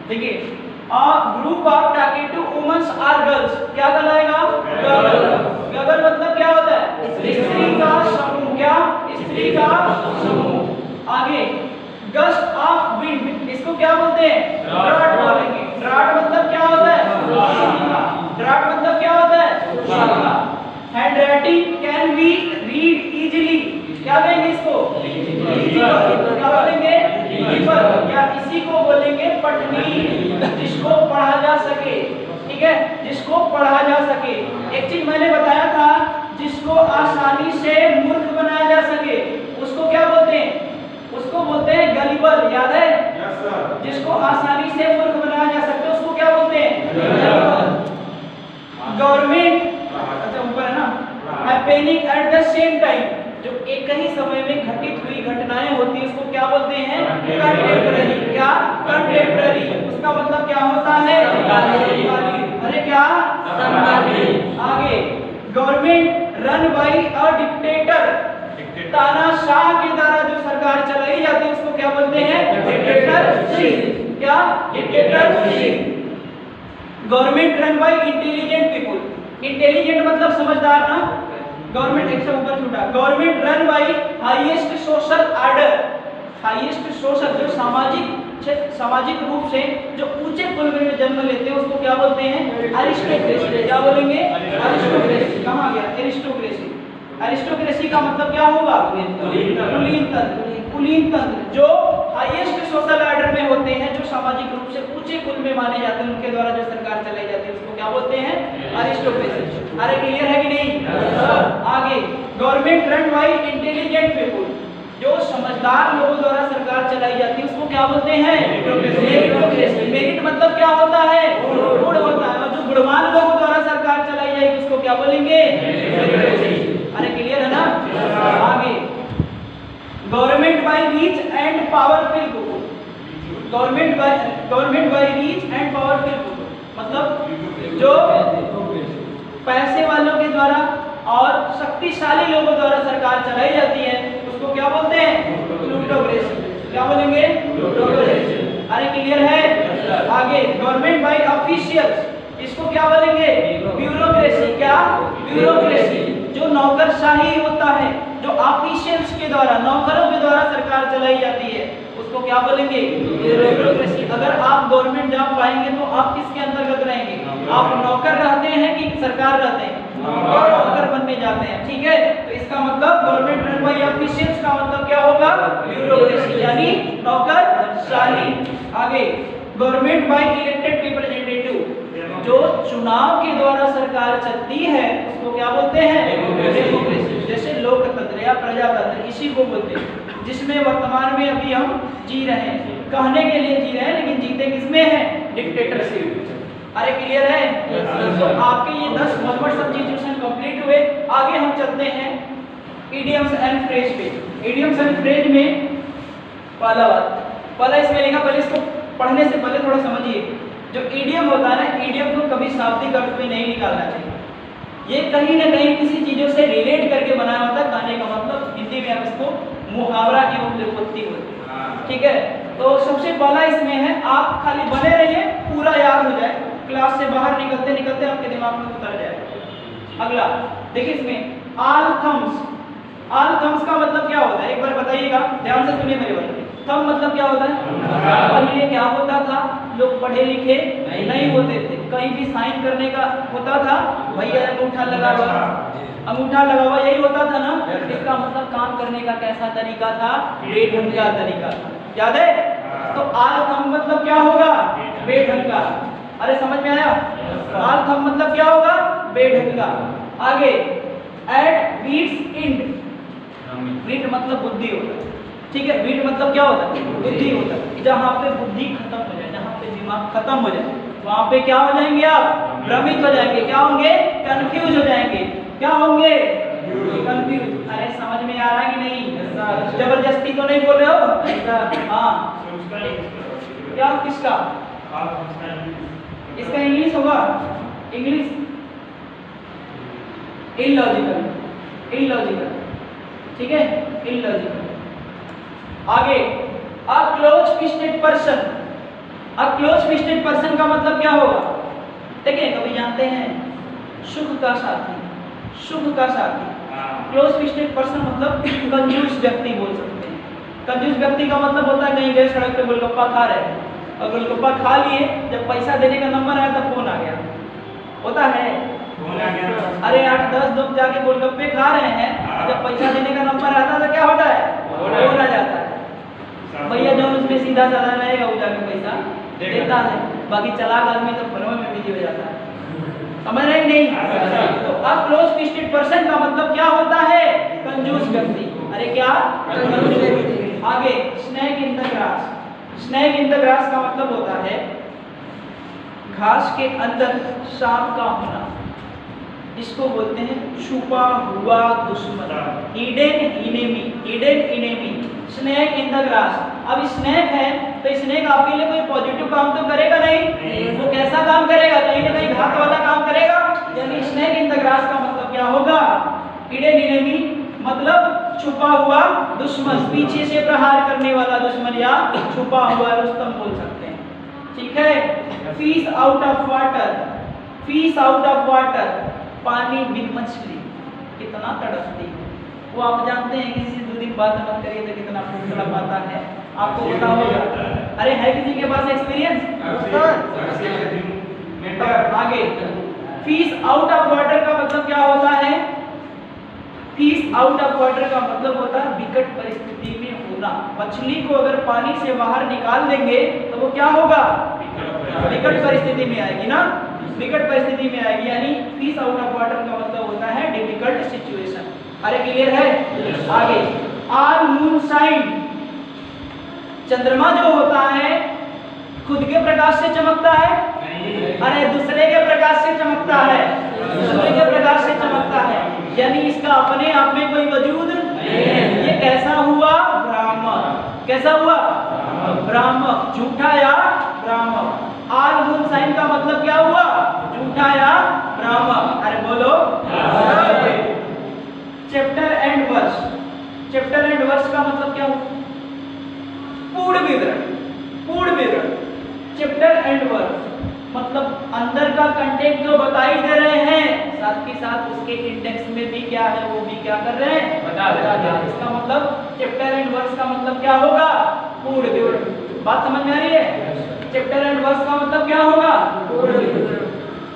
देखिए a group of talking womens or girls, क्या कहलाएगा? गगल। गगल मतलब क्या होता है? स्त्री का समूह। क्या? स्त्री का समूह। आगे गस्ट ऑफ विंड, इसको क्या बोलते हैं? ड्राफ्ट बोलेंगे। ड्राफ्ट मतलब क्या होता है? ड्राफ्ट मतलब क्या होता है? Hand writing can be read easily, क्या कहेंगे इसको? क्या बोलेंगे? या इसी को बोलेंगे पठनीय, जिसको पढ़ा जा सके। ठीक है, जिसको पढ़ा जा सके। एक चीज मैंने बताया था, जिसको आसानी से मूर्ख बनाया जा सके उसको क्या बोलते हैं? उसको बोलते हैं गलिबल, याद है? Yes sir. जिसको आसानी से मूर्ख बनाया जा सकता है उसको क्या बोलते हैं? गवर्नमेंट, अच्छा ऊपर है ना, happening at the same time, जो एक ही समय में घटित हुई घटनाएं होती है उसको क्या बोलते हैं? कंटेम्पररी। क्या? कंटेम्पररी। उसका मतलब क्या होता है? समकालीन। अरे क्या? समकालीन। आगे government run by a dictator, तानाशाह के द्वारा जो सरकार चलाई जाती है उसको क्या बोलते हैं? डिक्टेटरशिप। क्या? Dictatorship. Government run by intelligent people, intelligent मतलब समझदार ना, गवर्नमेंट एक से ऊपर छूटा। Government run by highest social order, highest social जो सामाजिक रूप से जो ऊंचे कुल में जन्म लेते हैं उसको क्या बोलते हैं? अरिस्टोक्रेसी। क्या बोलेंगे? अरिस्टोक्रेसी। कहाँ गया एरिस्टोक्रेसी? अरिस्टोक्रेसी का मतलब क्या होगा? कुलीन तंत्र। कुलीन तंत्र जो हाईएस्ट सोशल ऑर्डर में होते हैं, जो सामाजिक रूप से ऊंचे कुल में माने जाते हैं, उनके द्वारा जो सरकार चलाई जाती है उसको क्या बोलते हैं? अरिस्टोक्रेसी। अरे क्लियर है कि नहीं? आगे government run by intelligent people, जो समझदार लोगों द्वारा सरकार चलाई जाती है उसको क्या बोलते हैं? मेरिटोक्रेसी। मेरिट मतलब क्या होता है? गुण होता है। और जो गुणवान लोगों द्वारा सरकार चलाई जाएगी उसको क्या बोलेंगे? अरे क्लियर है ना? आगे government by reach and powerful people, government by reach and powerful people मतलब जो पैसे वालों के द्वारा और शक्तिशाली लोगों द्वारा सरकार चलाई जाती है उसको क्या बोलते हैं? प्लूटोक्रेसी। क्या बोलेंगे? प्लूटोक्रेसी। अरे क्लियर है? आगे गवर्नमेंट बाय ऑफिशियल्स, इसको क्या बोलेंगे? ब्यूरोक्रेसी। क्या? ब्यूरोक्रेसी। जो नौकरशाही होता है, जो ऑफिशियल्स के द्वारा, नौकरों के द्वारा सरकार चलाई जाती है उसको क्या बोलेंगे? ब्यूरोक्रेसी। अगर आप गवर्नमेंट जॉब पाएंगे तो आप किसके अंतर्गत रहेंगे? आप नौकर रहते हैं कि सरकार रहते हैं? नौकर बनने जाते हैं। ठीक है, तो इसका मतलब गवर्नमेंट रन बाय ऑफिशियल्स का मतलब क्या होगा? ब्यूरोक्रेसी, यानी नौकरशाही। आगे गवर्नमेंट बाय इलेक्टेड रिप्रेजेंटेटिव, जो चुनाव के द्वारा सरकार चलती है उसको क्या बोलते हैं? डेमोक्रेसी। जैसे लोकतंत्र या प्रजातंत्र इसी को बोलते हैं, जिसमें वर्तमान में अभी हम जी रहे हैं, कहने के लिए जी रहे हैं लेकिन जीते किसमें हैं? डिक्टेटरशिप। अरे क्लियर है? तो आपके ये 10 फॉर्मेट सब्स्टिट्यूशन कंप्लीट हुए। आगे हम चलते हैं इडियम्स एंड फ्रेज पे। इडियम्स एंड फ्रेज में पहला इसमें लिखा, पहले इसको पढ़ने से पहले थोड़ा समझिए। जो इडियम होता है ना, इडियम को कभी शाब्दिक अर्थ में नहीं निकालना चाहिए। ये कहीं ना कहीं किसी चीजों से रिलेट करके बनाया होता है। कहने का मतलब हिंदी में हम इसको मुहावरा एवं व्युत्पत्ति बोलते हैं। ठीक है, तो सबसे पहला इसमें है, आप खाली बने रहिए, पूरा याद हो जाए, क्लास से बाहर निकलते निकलते आपके दिमाग में उतर जाए। अगला देखिए इसमें ऑल थम्स। ऑल थम्स का मतलब क्या होता है? एक बार बताइएगा, ध्यान से सुनिए मेरे बारे में। थंब मतलब क्या होता है? पहले क्या होता था? लोग पढ़े लिखे नहीं होते थे, कहीं भी साइन करने का होता था, भैया अंगूठा लगा हुआ, अंगूठा लगा हुआ, यही होता था ना। इसका मतलब काम करने का कैसा तरीका था? बेढंग का तरीका था। याद है? तो ऑल थंब मतलब क्या होगा? बेढंग का। अरे समझ में आया? ऑल थंब मतलब क्या होगा? बेढंग का। आगे एट वीट्स एंड, वीट मतलब बुद्धि होता है। ठीक है, वीट मतलब क्या होता है? बुद्धि होता है। जहाँ पे बुद्धि खत्म हो जाए, जहाँ पे दिमाग खत्म हो जाए, वहाँ पे क्या हो जाएंगे आप? भ्रमित हो जाएंगे। क्या होंगे? कंफ्यूज हो जाएंगे। क्या होंगे? कंफ्यूज। अरे समझ में आ रहा है कि नहीं? जबरदस्ती तो नहीं बोल रहे हो? हाँ, क्या किसका? इसका इंग्लिश होगा, इंग्लिश इलॉजिकल, इलॉजिकल। ठीक है, इलॉजिकल। आगे अ क्लोज फिस्टेड पर्सन, अब क्लोज फिस्टेड पर्सन का मतलब क्या होगा? देखिए कभी जानते हैं सुख का साथी, सुख का साथी। क्लोज फिस्टेड पर्सन मतलब कंजूस व्यक्ति बोल सकते हैं। कंजूस व्यक्ति का मतलब होता है कहीं गए सड़क पे गोलगप्पा खा रहे हैं और गोलगप्पा खा लिए, जब पैसा देने का नंबर आया तब फोन आ गया, होता है। अरे 8-10 लोग जाके गोलगप्पे खा रहे हैं, जब पैसा देने का नंबर आता है तो क्या होता है? फोन आ जाता है। भैया जो उसमें सीधा साधा रहेगा वो जाके पैसा देता है, बाकी चालाक आदमी तो फोन में बिजी हो जाता है। समझ रहे नहीं? तो अब क्लोज फिस्टेड पर्सन का मतलब क्या होता है? कंजूस व्यक्ति। अरे क्या? कंजूस व्यक्ति। आगे snake in the grass. Snake in the grass का मतलब होता है घास के अंदर सांप का होना। इसको बोलते हैं छुपा हुआ दुश्मन, hidden enemy, hidden enemy. Snake in the grass. अब स्नेक है तो स्नेक आपके लिए कोई पॉजिटिव काम तो करेगा नहीं, वो कैसा काम करेगा? कहीं ना कहीं घात वाला काम करेगा। यानी स्नेक इन द ग्रास का मतलब क्या होगा? हिडन एनिमी मतलब छुपा हुआ दुश्मन, पीछे से प्रहार करने वाला दुश्मन या छुपा हुआ रुस्तम बोल सकते हैं। ठीक है। Fish out of water, fish out of water, पानी बिन मछली, कितना तड़पती है वो। आप जानते हैं किसी से 2 दिन बात मत करिए तो कितना भूख तड़प आता है, आपको पता होगा। अरे है किसी के पास एक्सपीरियंस? आगे फिश आउट ऑफ वाटर का मतलब क्या होता है? फिश आउट ऑफ वाटर का मतलब होता है विकट परिस्थिति में होना। मछली को अगर पानी से बाहर निकाल देंगे तो वो क्या होगा? विकट परिस्थिति में आएगी ना, विकट परिस्थिति में आएगी। यानी फिश आउट ऑफ वाटर का मतलब होता है डिफिकल्ट सिचुएशन। अरे क्लियर है? आगे ऑल मून शाइन, चंद्रमा जो होता है खुद के प्रकाश से चमकता है? अरे दूसरे के प्रकाश से चमकता है, दूसरे के प्रकाश से चमकता है। यानी इसका अपने आप में कोई वजूद नहीं। ये कैसा हुआ? भ्रामक। कैसा हुआ? भ्रामक, झूठा या भ्रामक। ऑल मून साइन का मतलब क्या हुआ? झूठा या भ्रामक। अरे बोलो। Chapter and verse, chapter and verse का मतलब क्या हुआ? पूर्ण विवरण, पूर्ण विवरण। चैप्टर एंड वर्स मतलब अंदर का कंटेंट जो बताई दे रहे हैं, साथ के साथ उसके इंडेक्स में भी क्या है वो भी क्या कर रहे हैं? बता रहे हैं। इसका मतलब चैप्टर एंड वर्स का मतलब क्या होगा? पूर्ण विवरण। बात समझ में आ रही है? चैप्टर एंड वर्स का मतलब क्या होगा? पूर्ण विवरण।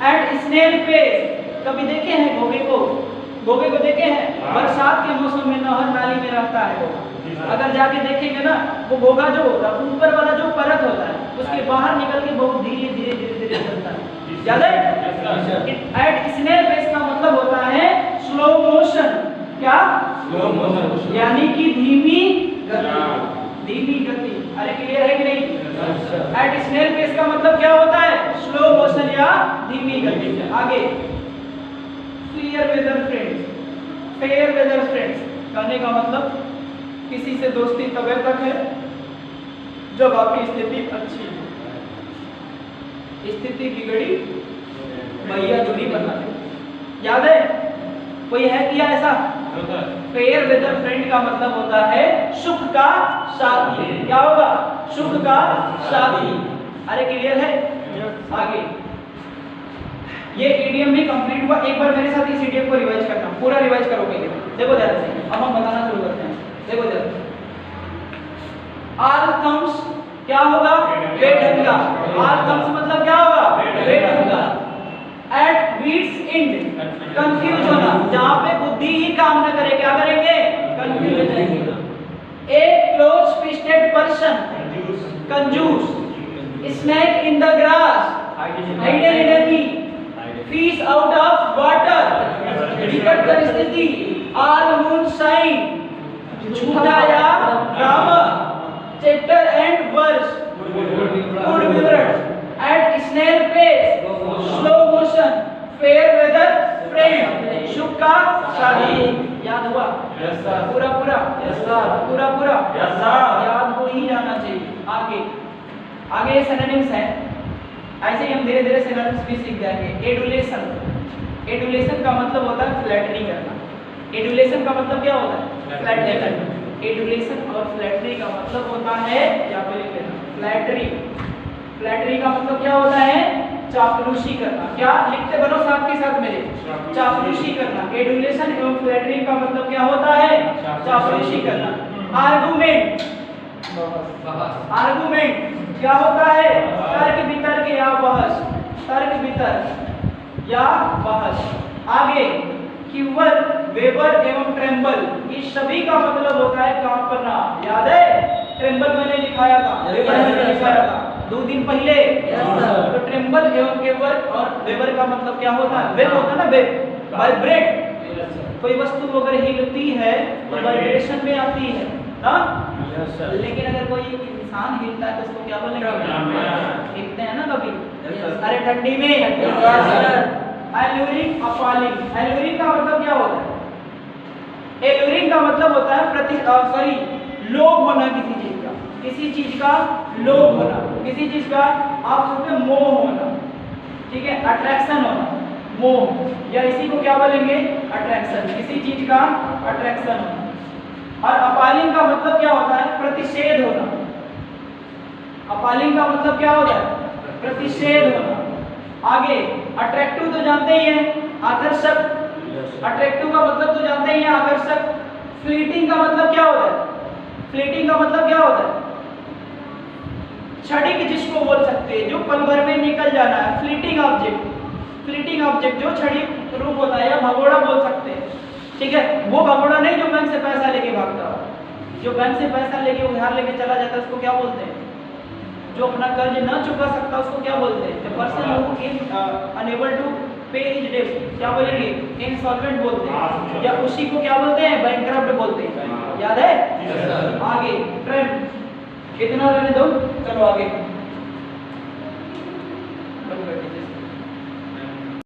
एंड स्नेल पेज, कभी देखे हैं घोगे को? घोगे को देखे हैं? बरसात के मौसम में नहर नाली में रहता है घोगा। अगर जाके देखेंगे ना, वो घोगा जो होता है ऊपर वाला जो परत होता है उसके बाहर निकल के बहुत धीरे धीरे धीरे धीरे चलता है। याद है? एट स्नेल पेस का मतलब होता है स्लो मोशन। क्या? स्लो मोशन यानी कि धीमी गति, धीमी गति। अरे क्लियर है कि नहीं? एट स्नेल पेस का मतलब क्या होता है? स्लो मोशन या धीमी गति। आगे fair weather friends, fair weather friends कहने का मतलब किसी से दोस्ती तब तक है जब आपकी स्थिति अच्छी है, स्थिति बिगड़ी भैया दूरी बना दे। याद है? कोई है क्या ऐसा? फेयर वेदर फ्रेंड का मतलब होता है सुख का साथी। क्या होगा? सुख का साथी। अरे क्लियर है? आगे ये इडियम भी कंप्लीट हुआ। एक बार मेरे साथ इस इडियम को रिवाइज करना, पूरा रिवाइज करोगे। देखो ध्यान से, अब हम बताना शुरू करते हैं। देखो जरा, ऑल कम्स क्या होगा? बेढंगा। ऑल कम्स मतलब क्या होगा? बेढंगा। एट वीट्स एंड कंफ्यूज होना, जहां पे बुद्धि ही काम न करे क्या करेंगे? कंफ्यूज हो जाएंगे। ए क्लोज फिस्टेड पर्सन, कंजूस। Snake in the grass, hidden enemy. Fish out of water, विकट परिस्थिति। ऑल मून शाइन, झूठा या भ्रामक। चैप्टर एंड वर्स, पूर्ण विवरण। At snail pace, slow motion. Fair weather friend, सुख का साथी। याद हुआ? Yes sir. पूरा पूरा? Yes sir. पूरा पूरा? Yes sir. याद हो ही जाना चाहिए। आगे आगे सिनोनिम्स हैं, ऐसे ही हम धीरे धीरे सिनोनिम्स भी सीख जाएंगे। एडुलेशन, एडुलेशन का मतलब होता है फ्लैटरिंग करना। एडुलेशन का मतलब क्या होता है? फ्लैटरिंग। एडुलेशन और फ्लैटरी का मतलब होता है, या फिर फ्लैटरी। फ्लैटरी का मतलब क्या होता है? चापलूसी करना। क्या लिखते बनो साथ के साथ मेरे? चापलूसी करना। एडुलेशन एवं फ्लैटरी का मतलब क्या होता है? चापलूसी करना। आर्गुमेंट, आर्गुमेंट क्या होता है? तर्क वितर्क या बहस, तर्क वितर्क या बहस। आगे क्यूवर, वेबर एवं ट्रेम्बल, इस सभी का मतलब होता है कांपना। याद है? ट्रेम्बल मैंने लिखाया था, वेबर मैंने लिखाया था 2 दिन पहले। तो ट्रेम्बल एवं केवर और वेबर का मतलब क्या होता है? वेब होता है ना, वेब, वाइब्रेट। कोई वस्तु अगर हिलती है तो वाइब्रेशन में आती है ना। लेकिन अगर कोई इंसान हिलता है तो उसको क्या बोलेंगे? हिलते हैं ना कभी? अरे ठंडी में। एल्यूरिंग, अपॉलिंग, एल्यूरिंग का मतलब क्या होता है? एल्यूरिंग का मतलब होता है लोभ होना किसी चीज का, किसी चीज का लोभ होना, किसी चीज का आप सोचते मोह होना, ठीक है? अट्रैक्शन होना, मोह, या इसी को क्या बोलेंगे? अट्रैक्शन, किसी चीज का अट्रैक्शन होना। और अपॉलिंग का मतलब क्या होता है? प्रतिषेध होना। अपॉलिंग का मतलब क्या होता है? प्रतिषेध होना। आगे अट्रैक्टिव तो जानते ही हैं, आकर्षक। अट्रैक्टिव का मतलब तो जानते ही हैं, आकर्षक। फ्लीटिंग का मतलब क्या होता है? फ्लीटिंग का मतलब क्या होता है? क्षणिक जिसको बोल सकते हैं, जो पल भर में निकल जाना है, फ्लीटिंग ऑब्जेक्ट। फ्लीटिंग ऑब्जेक्ट जो क्षणिक रूप होता है, या भगोड़ा बोल सकते हैं, ठीक है? वो भगोड़ा नहीं जो बैंक से पैसा लेके भागता है। जो बैंक से पैसा लेके उधार लेके चला जाता है उसको क्या बोलते हैं? जो अपना कर्ज न चुका सकता उसको क्या बोलते हैं? The person who is unable to pay his debt, क्या बोलेंगे? इंसॉल्वेंट बोलते हैं, या उसी को क्या बोलते हैं? बैंकरप्ट बोलते हैं। याद है? आगे ट्रेंड, कितना रहने दो, चलो आगे।